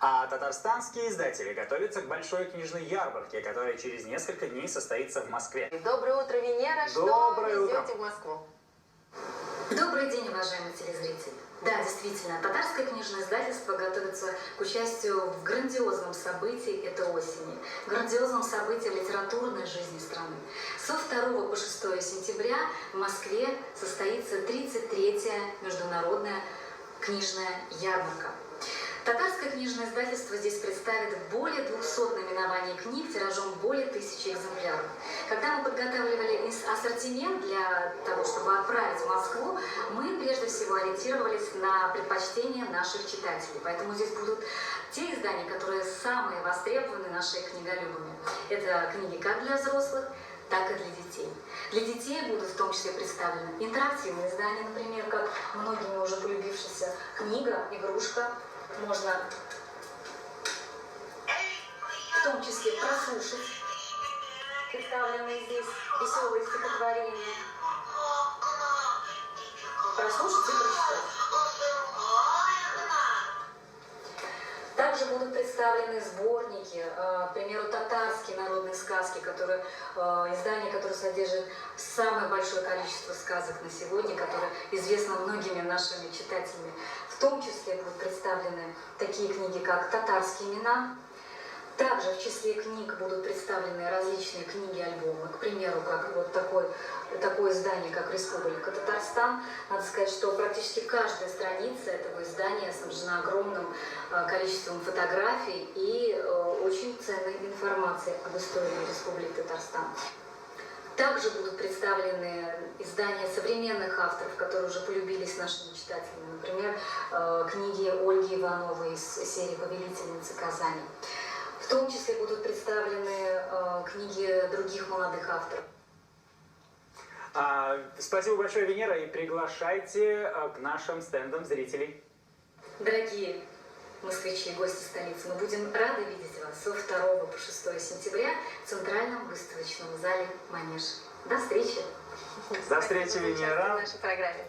А татарстанские издатели готовятся к большой книжной ярмарке, которая через несколько дней состоится в Москве. Доброе утро, Венера. Доброе Что утро. везете в Москву? Добрый день, уважаемые телезрители! Да, действительно, татарское книжное издательство готовится к участию в грандиозном событии этой осени, грандиозном событии в литературной жизни страны. Со 2 по 6 сентября в Москве состоится 33-я международная книжная ярмарка. Татарское книжное издательство здесь представит более 200 наименований книг тиражом более 1000 экземпляров. Когда мы подготавливали ассортимент для того, чтобы отправить в Москву, мы прежде всего ориентировались на предпочтения наших читателей. Поэтому здесь будут те издания, которые самые востребованы нашими книголюбами. Это книги как для взрослых, так и для детей. Для детей будут в том числе представлены интерактивные издания, например, как многими уже полюбившаяся книга, игрушка. Можно в том числе прослушать представленные здесь веселые стихотворения. Прослушать и прочитать. Также будут представлены сборники, к примеру, татарские народные сказки, издания, которые содержат самое большое количество сказок на сегодня, которые известны многими нашими читателями. В том числе будут представлены такие книги, как «Татарские имена». Также в числе книг будут представлены различные книги-альбомы. К примеру, как вот такое издание, как «Республика Татарстан». Надо сказать, что практически каждая страница этого издания снабжена огромным количеством фотографий и очень ценной информации об истории Республики Татарстан. Также будут представлены издания современных авторов, которые уже полюбились нашими читателями. Например, книги Ольги Ивановой из серии «Повелительницы Казани». В том числе будут представлены книги других молодых авторов. Спасибо большое, Венера, и приглашайте к нашим стендам зрителей. Дорогие москвичи и гости столицы, мы будем рады видеть вас со 2 по 6 сентября в Центральном выставочном зале «Манеж». До встречи! До встречи, Венера! В нашей программе.